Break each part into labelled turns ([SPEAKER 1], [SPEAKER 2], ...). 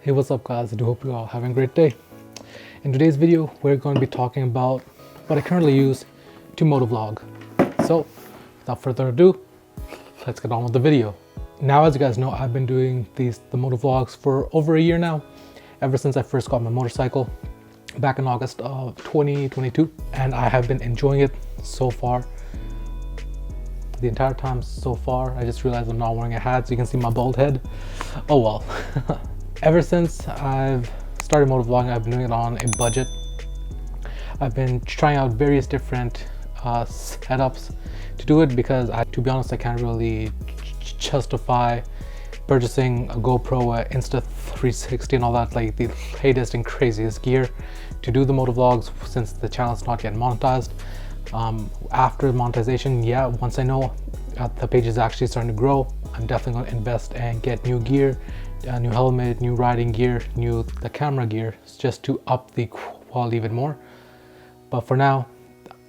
[SPEAKER 1] Hey, what's up guys? I do hope you're all having a great day. In today's video, we're going to be talking about what I currently use to motovlog. So without further ado, let's get on with the video. Now, as you guys know, I've been doing the motovlogs for over a year now, ever since I first got my motorcycle back in August of 2022, and I have been enjoying it so far. The entire time so far. I just realized I'm not wearing a hat, so you can see my bald head. Oh well. Ever since I've started motovlogging, I've been doing it on a budget. I've been trying out various different setups to do it because to be honest, I can't really justify purchasing a GoPro, a Insta360 and all that, like the latest and craziest gear to do the motovlogs, since the channel's not yet monetized. After monetization, yeah, once I know the page is actually starting to grow, I'm definitely going to invest and get new gear, new helmet, new riding gear, the camera gear, just to up the quality even more. But for now,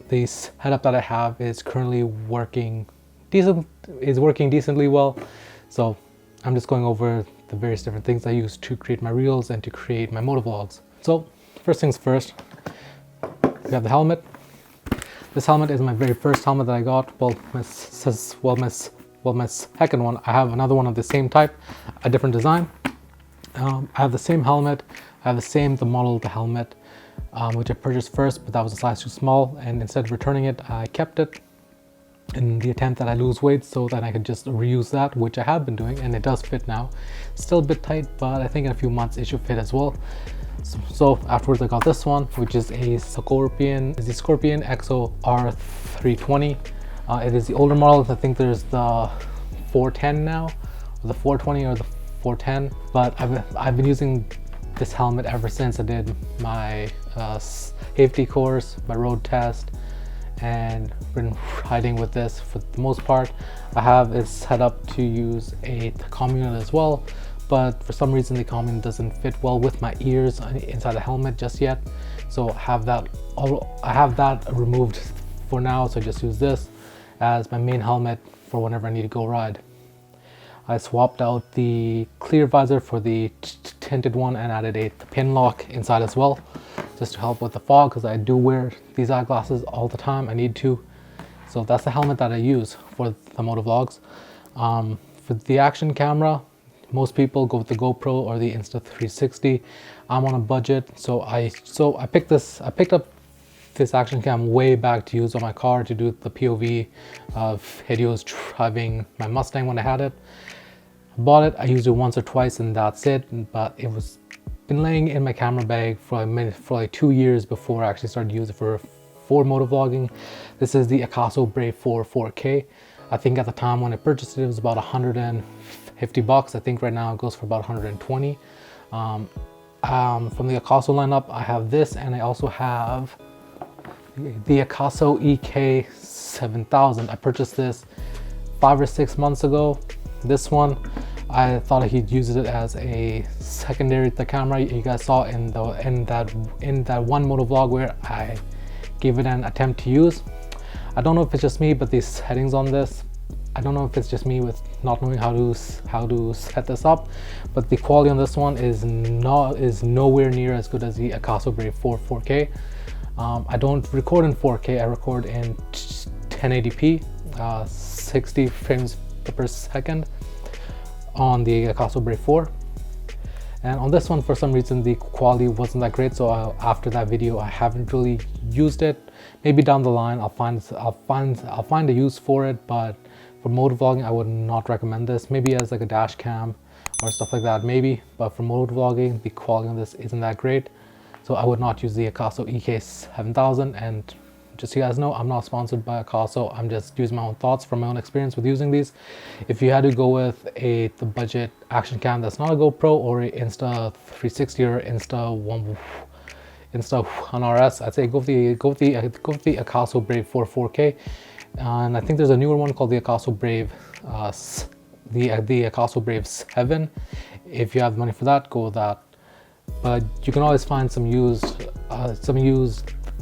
[SPEAKER 1] the setup that I have is currently working decently well. So I'm just going over the various different things I use to create my reels and to create my motovlogs. So first things first, we have the helmet. This helmet is my very first helmet that I got. Well, my second one. I have another one of the same type, a different design. I have the same helmet. I have the model of the helmet, which I purchased first, but that was a size too small. And instead of returning it, I kept it in the attempt that I lose weight so that I could just reuse that, which I have been doing, and it does fit now. Still a bit tight, but I think in a few months it should fit as well. So afterwards, I got this one, which is the Scorpion EXO R320. It is the older model. I think there's the 410 now, or the 420 or the 410. But I've been using this helmet ever since I did my safety course, my road test, and been riding with this for the most part. I have it set up to use a comm unit as well, but for some reason the comm unit doesn't fit well with my ears inside the helmet just yet. So I have that removed for now, so I just use this as my main helmet for whenever I need to go ride. I swapped out the clear visor for the tinted one and added a pin lock inside as well, just to help with the fog, because I do wear these eyeglasses all the time. I need to. So that's the helmet that I use for the motovlogs. For the action camera, most people go with the GoPro or the Insta360. I'm on a budget, so I picked up this action cam way back to use on my car to do the POV videos driving my Mustang when I had it. I bought it, I used it once or twice and that's it, but it was been laying in my camera bag for like 2 years before I actually started using it for motovlogging. This is the Akaso Brave 4 4K. I think at the time when I purchased it, it was about $150. I think right now it goes for about 120. From the Akaso lineup, I have this, and I also have the Akaso EK7000. I purchased this 5 or 6 months ago. This one, I thought I could use it as a secondary to the camera. You guys saw in that one motovlog where I gave it an attempt to use. I don't know if it's just me, but these settings on this, I don't know if it's just me with not knowing how to set this up, but the quality on this one is nowhere near as good as the Akaso Brave 4 4K. I don't record in 4K, I record in 1080p, 60 frames per second on the Akaso Brave 4. And on this one, for some reason, the quality wasn't that great. So after that video, I haven't really used it. Maybe down the line, I'll find a use for it. But for motovlogging, I would not recommend this. Maybe as like a dash cam or stuff like that, maybe. But for motovlogging, the quality on this isn't that great. So I would not use the Akaso EK7000. And just so you guys know, I'm not sponsored by Akaso. I'm just using my own thoughts from my own experience with using these. If you had to go with the budget action cam that's not a GoPro or an Insta360 or Insta 1RS, I'd say go with the Akaso Brave 4 4K. And I think there's a newer one called the Akaso Brave, the Akaso Brave 7. If you have money for that, go with that. But you can always find some used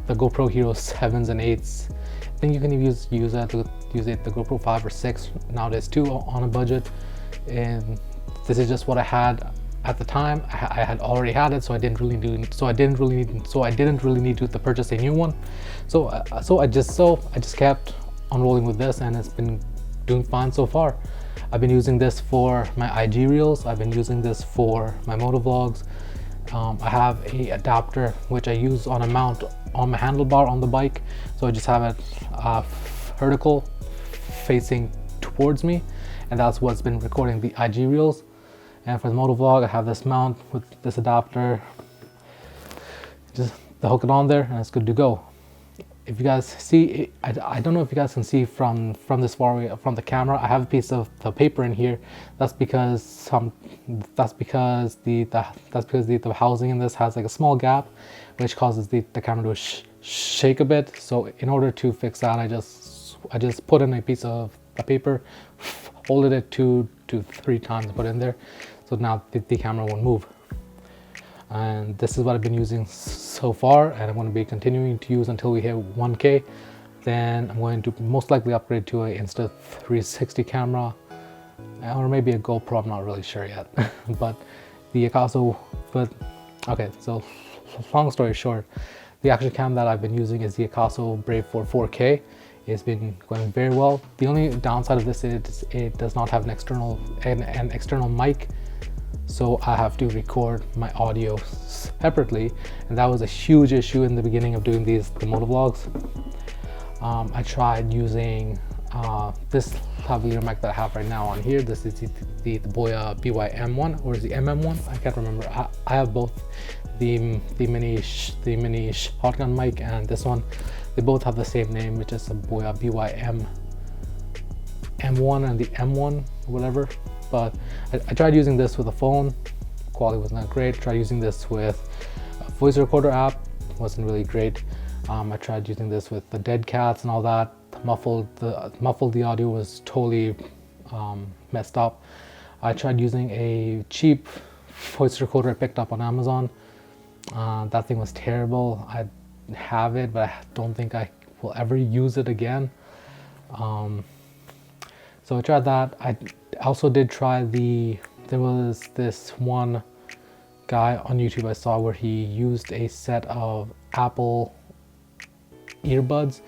[SPEAKER 1] the GoPro Hero 7s and 8s. I think you can use the GoPro 5 or 6 nowadays too on a budget. And this is just what I had at the time I had already had it, so I didn't really need to purchase a new one. So I just kept on rolling with this, and it's been doing fine so far. I've been using this for my IG reels. I've been using this for my motovlogs. I have a adapter which I use on a mount on my handlebar on the bike, so I just have it vertical facing towards me, and that's what's been recording the IG reels. And for the motovlog, I have this mount with this adapter, just to hook it on there, and it's good to go. If you guys see, I don't know if you guys can see from this far away from the camera, I have a piece of the paper in here. That's because the housing in this has like a small gap, which causes the camera to shake a bit. So in order to fix that, I just put in a piece of the paper, folded it 2 to 3 times, and put it in there, so now the camera won't move. And this is what I've been using so far, and I'm going to be continuing to use until we hit 1K. Then I'm going to most likely upgrade to a Insta360 camera, or maybe a GoPro, I'm not really sure yet. But okay, so long story short, the action cam that I've been using is the Akaso Brave for 4K. It's been going very well. The only downside of this is it does not have an external mic, so I have to record my audio separately, and that was a huge issue in the beginning of doing the motovlogs. I tried using this lavalier mic that I have right now on here. This is the Boya BY-M1, or is the MM1? I can't remember. I have both the mini shotgun mic and this one. They both have the same name, which is a Boya BY-M1 and the M1, whatever. But I tried using this with a phone. Quality was not great. Tried using this with a voice recorder app. Wasn't really great. I tried using this with the dead cats and all that. Muffled the audio was totally messed up. I tried using a cheap voice recorder I picked up on Amazon. That thing was terrible. I have it, but I don't think I will ever use it again. So I tried that. I also did try there was this one guy on YouTube I saw where he used a set of Apple earbuds,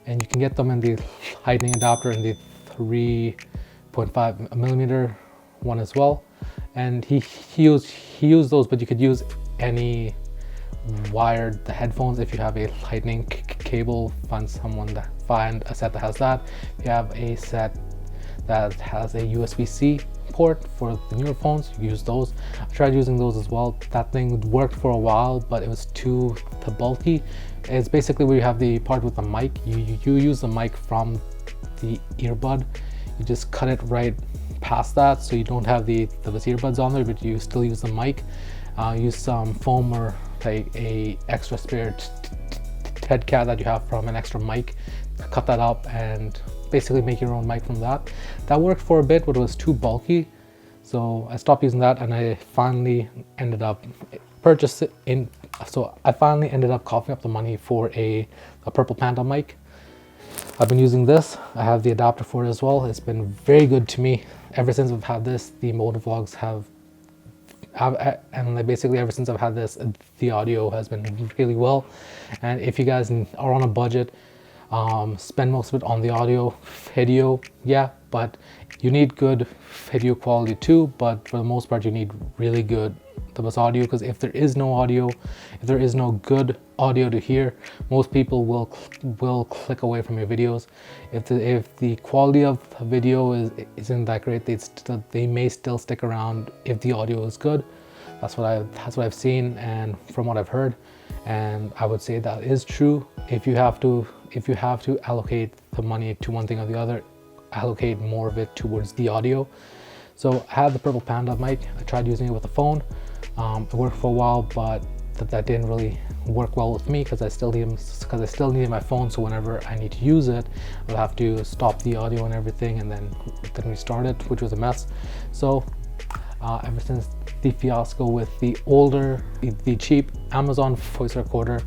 [SPEAKER 1] and you can get them in the lightning adapter and the 3.5 millimeter one as well. And he used those, but you could use any wired headphones if you have a lightning cable. Find a set that has that. If you have a set that has a USB-C port for the newer phones, you use those. I tried using those as well. That thing worked for a while, but it was too bulky. It's basically where you have the part with the mic. You use the mic from the earbud. You just cut it right past that, so you don't have those earbuds on there, but you still use the mic. Use some foam or like a extra spare head cap that you have from an extra mic. Cut that up and basically make your own mic from that. That worked for a bit, but it was too bulky, so I stopped using that, and I finally ended up coughing up the money for a Purple Panda mic. I've been using this. I have the adapter for it as well. It's been very good to me ever since I've had this. The motovlogs and basically ever since I've had this, the audio has been really well. And if you guys are on a budget, spend most of it on the audio video, yeah, but you need good video quality too. But for the most part, you need really good audio, because if there is no good audio to hear, most people will click away from your videos. If the quality of the video isn't that great, they may still stick around if the audio is good. That's what I've seen and from what I've heard, and I would say that is true. If you have to allocate the money to one thing or the other, allocate more of it towards the audio. So I had the Purple Panda mic. I tried using it with a phone. It worked for a while, but that didn't really work well with me, because I still needed my phone. So whenever I need to use it, I'll have to stop the audio and everything, and then restart it, which was a mess. So ever since the fiasco with the cheap Amazon voice recorder,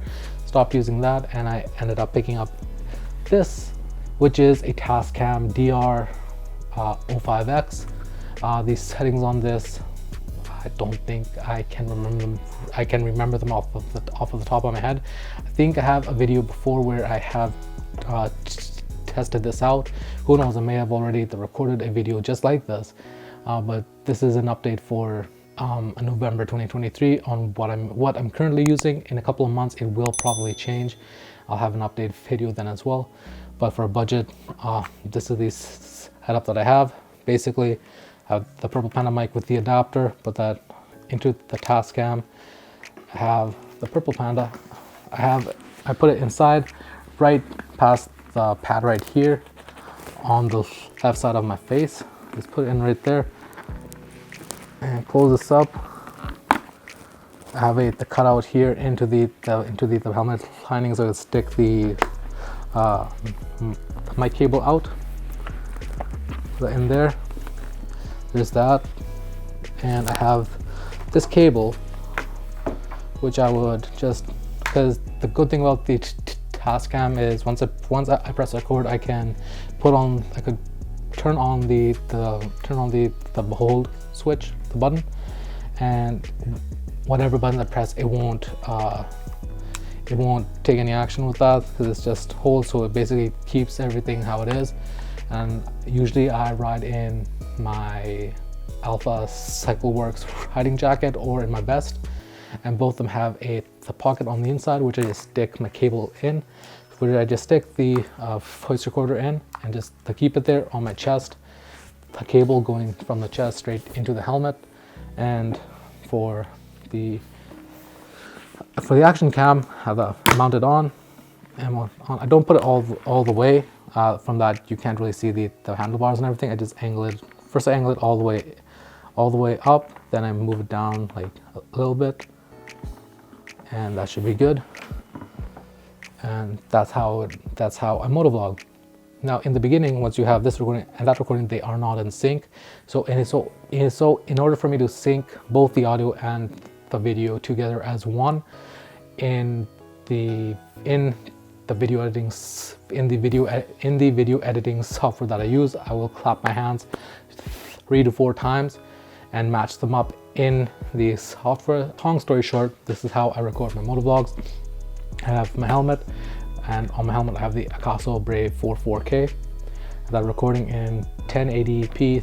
[SPEAKER 1] stopped using that, and I ended up picking up this, which is a Tascam DR05X. The settings on this, I don't think I can remember them. I can remember them off of the top of my head. I think I have a video before where I have tested this out. Who knows, I may have already recorded a video just like this, but this is an update for November 2023 on what I'm currently using. In a couple of months it will probably change. I'll have an update video then as well, but for a budget, this is the setup that I have. Basically, I have the Purple Panda mic with the adapter, put that into the Tascam. I have the Purple Panda. I put it inside, right past the pad right here on the left side of my face. Just put it in right there and close this up. I have the cutout here into the helmet lining, so I can stick the mic cable out. So in there, there's that, and I have this cable, which I would just, because the good thing about the Tascam is once I press record, I could turn on the hold switch, the button, and whatever button I press, it won't take any action with that, because it's just hold, so it basically keeps everything how it is. And usually I ride in my Alpha Cycleworks riding jacket or in my vest, and both of them have the pocket on the inside, which I just stick my cable in, where I just stick the voice recorder in, and just to keep it there on my chest, the cable going from the chest straight into the helmet. And for the action cam, I have that mounted on, and I don't put it all the way. From that, you can't really see the handlebars and everything. I just angle it. First I angle it all the way up, then I move it down like a little bit, and that should be good. And that's how I motovlog. Now in the beginning, once you have this recording and that recording, they are not in sync. So in order for me to sync both the audio and the video together as one in the video editing software that I use, I will clap my hands 3 to 4 times and match them up in the software. Long story short, this is how I record my motovlogs. I have my helmet, and on my helmet I have the Akaso Brave 4K. That recording in 1080p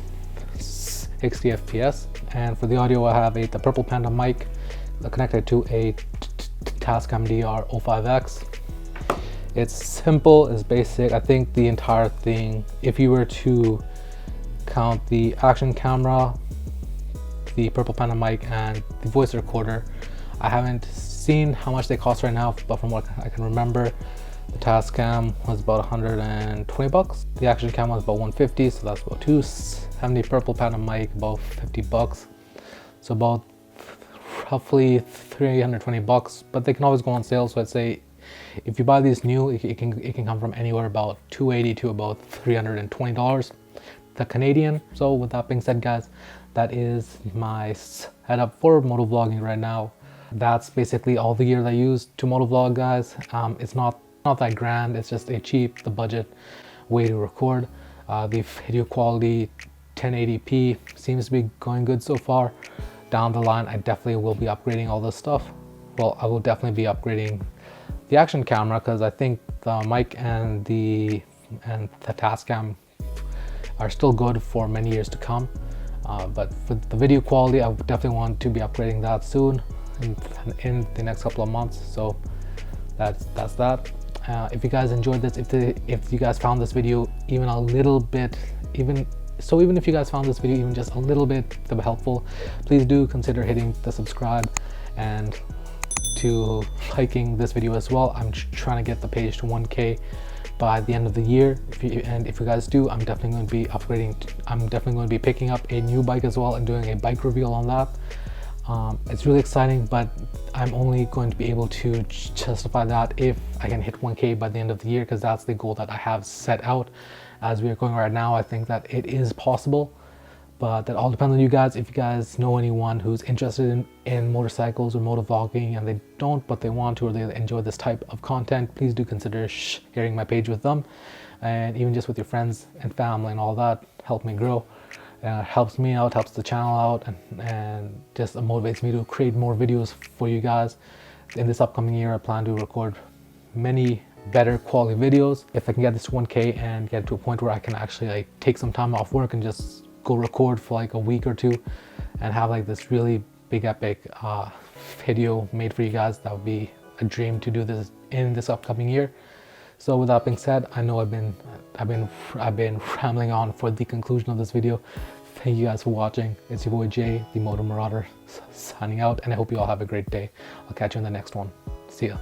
[SPEAKER 1] 60 fps. And for the audio, I have the Purple Panda mic connected to a Tascam DR05X. It's simple, it's basic. I think the entire thing, if you were to count the action camera, the Purple Panda mic, and the voice recorder, I haven't seen how much they cost right now, but from what I can remember, the Tascam was about 120 bucks. The action cam was about 150, so that's about 270. Purple Panda mic about 50 bucks. So about roughly 320 bucks, but they can always go on sale. So I'd say if you buy these new, it can come from anywhere about $280 to about $320, the Canadian. So with that being said, guys, that is my setup for motovlogging right now. That's basically all the gear that I use to motovlog, guys. It's not that grand. It's just a cheap, the budget way to record. The video quality 1080p seems to be going good so far. Down the line, I definitely will be upgrading all this stuff. Well, I will definitely be upgrading the action camera, because I think the mic and the Tascam are still good for many years to come. But for the video quality, I definitely want to be upgrading that soon in the next couple of months. So that's that. If you guys enjoyed this, if you guys found this video even a little bit, even if you guys found this video even just a little bit helpful, please do consider hitting the subscribe and to liking this video as well. I'm trying to get the page to 1K by the end of the year. If you guys do, I'm definitely going to be upgrading. I'm definitely going to be picking up a new bike as well and doing a bike reveal on that. It's really exciting, but I'm only going to be able to justify that if I can hit 1K by the end of the year, because that's the goal that I have set out. As we are going right now, I think that it is possible, but that all depends on you guys. If you guys know anyone who's interested in motorcycles or motovlogging, and they don't, but they want to, or they enjoy this type of content, please do consider sharing my page with them, and even just with your friends and family and all that. Help me grow. helps me out, helps the channel out, and just motivates me to create more videos for you guys. In this upcoming year, I plan to record many better quality videos. If I can get this to 1K and get to a point where I can actually like take some time off work and just go record for like a week or two and have like this really big epic video made for you guys, that would be a dream to do this in this upcoming year. So with that being said, I know I've been rambling on for the conclusion of this video. Thank you guys for watching. It's your boy Jay, the Moto Marauder, signing out, and I hope you all have a great day. I'll catch you in the next one. See ya.